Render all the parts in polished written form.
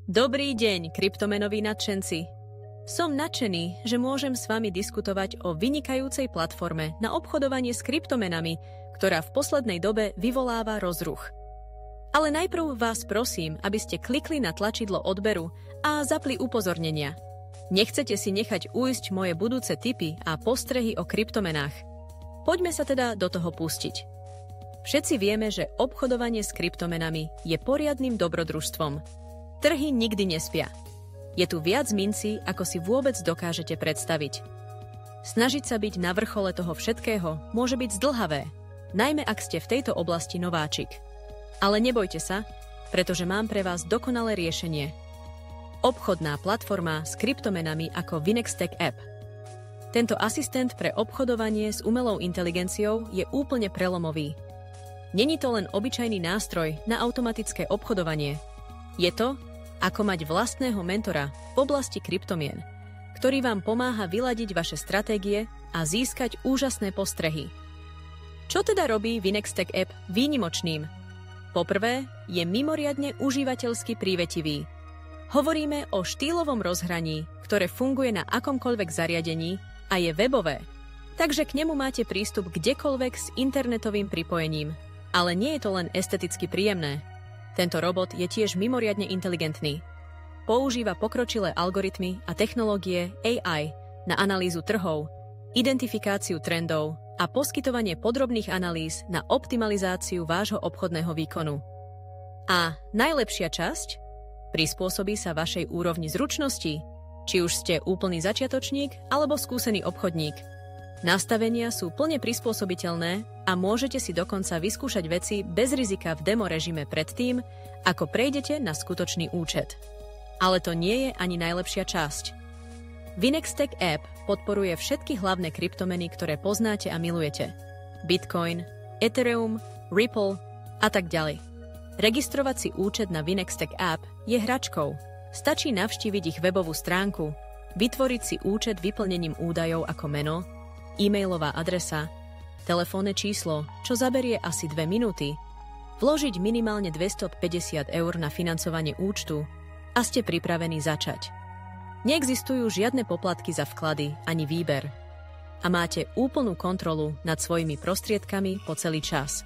Dobrý deň, kryptomenoví nadšenci. Som nadšený, že môžem s vami diskutovať o vynikajúcej platforme na obchodovanie s kryptomenami, ktorá v poslednej dobe vyvoláva rozruch. Ale najprv vás prosím, aby ste klikli na tlačidlo odberu a zapli upozornenia. Nechcete si nechať ujsť moje budúce tipy a postrehy o kryptomenách. Poďme sa teda do toho pustiť. Všetci vieme, že obchodovanie s kryptomenami je poriadnym dobrodružstvom. Trhy nikdy nespia. Je tu viac mincí, ako si vôbec dokážete predstaviť. Snažiť sa byť na vrchole toho všetkého môže byť zdĺhavé, najmä ak ste v tejto oblasti nováčik. Ale nebojte sa, pretože mám pre vás dokonalé riešenie. Obchodná platforma s kryptomenami ako Vinextech App. Tento asistent pre obchodovanie s umelou inteligenciou je úplne prelomový. Není to len obyčajný nástroj na automatické obchodovanie. Je to ako mať vlastného mentora v oblasti kryptomien, ktorý vám pomáha vyladiť vaše stratégie a získať úžasné postrehy. Čo teda robí Vinextech App výnimočným? Poprvé, je mimoriadne užívateľsky prívetivý. Hovoríme o štýlovom rozhraní, ktoré funguje na akomkoľvek zariadení a je webové, takže k nemu máte prístup kdekoľvek s internetovým pripojením. Ale nie je to len esteticky príjemné. Tento robot je tiež mimoriadne inteligentný. Používa pokročilé algoritmy a technológie AI na analýzu trhov, identifikáciu trendov a poskytovanie podrobných analýz na optimalizáciu vášho obchodného výkonu. A najlepšia časť? Prispôsobí sa vašej úrovni zručnosti, či už ste úplný začiatočník alebo skúsený obchodník. Nastavenia sú plne prispôsobiteľné a môžete si dokonca vyskúšať veci bez rizika v demo režime predtým, ako prejdete na skutočný účet. Ale to nie je ani najlepšia časť. Vinextech App podporuje všetky hlavné kryptomeny, ktoré poznáte a milujete. Bitcoin, Ethereum, Ripple a tak ďalej. Registrovať si účet na Vinextech App je hračkou. Stačí navštíviť ich webovú stránku, vytvoriť si účet vyplnením údajov ako meno, e-mailová adresa, telefónne číslo, čo zaberie asi 2 minúty, vložiť minimálne 250 eur na financovanie účtu a ste pripravení začať. Neexistujú žiadne poplatky za vklady ani výber a máte úplnú kontrolu nad svojimi prostriedkami po celý čas.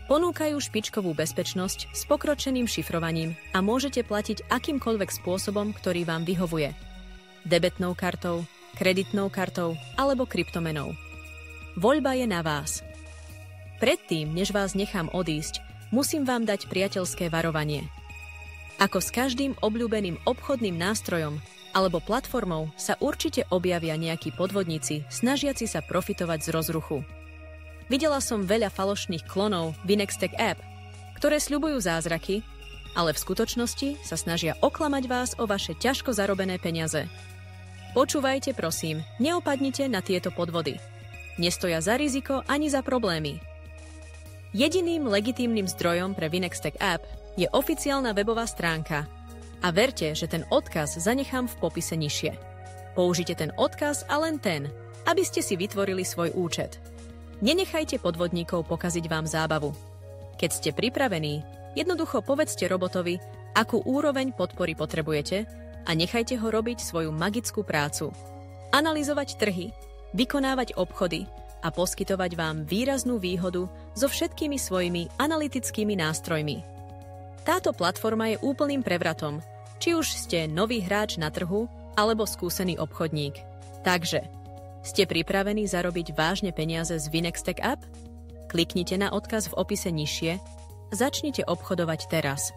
Ponúkajú špičkovú bezpečnosť s pokročeným šifrovaním a môžete platiť akýmkoľvek spôsobom, ktorý vám vyhovuje. Debetnou kartou, kreditnou kartou alebo kryptomenou. Voľba je na vás. Predtým, než vás nechám odísť, musím vám dať priateľské varovanie. Ako s každým obľúbeným obchodným nástrojom alebo platformou sa určite objavia nejakí podvodníci, snažiaci sa profitovať z rozruchu. Videla som veľa falošných klonov Vinextech App, ktoré sľubujú zázraky, ale v skutočnosti sa snažia oklamať vás o vaše ťažko zarobené peniaze. Počúvajte prosím, neopadnite na tieto podvody. Nestoja za riziko ani za problémy. Jediným legitímnym zdrojom pre Vinextech App je oficiálna webová stránka a verte, že ten odkaz zanechám v popise nižšie. Použite ten odkaz a len ten, aby ste si vytvorili svoj účet. Nenechajte podvodníkov pokaziť vám zábavu. Keď ste pripravení, jednoducho povedzte robotovi, akú úroveň podpory potrebujete a nechajte ho robiť svoju magickú prácu. Analyzovať trhy, vykonávať obchody a poskytovať vám výraznú výhodu so všetkými svojimi analytickými nástrojmi. Táto platforma je úplným prevratom, či už ste nový hráč na trhu alebo skúsený obchodník. Takže, ste pripravení zarobiť vážne peniaze z Vinextech App? Kliknite na odkaz v opise nižšie, začnite obchodovať teraz.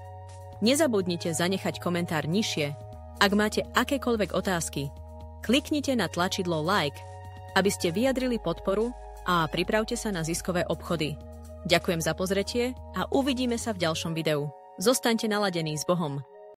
Nezabudnite zanechať komentár nižšie. Ak máte akékoľvek otázky, kliknite na tlačidlo like, aby ste vyjadrili podporu a pripravte sa na ziskové obchody. Ďakujem za pozretie a uvidíme sa v ďalšom videu. Zostaňte naladení s Bohom.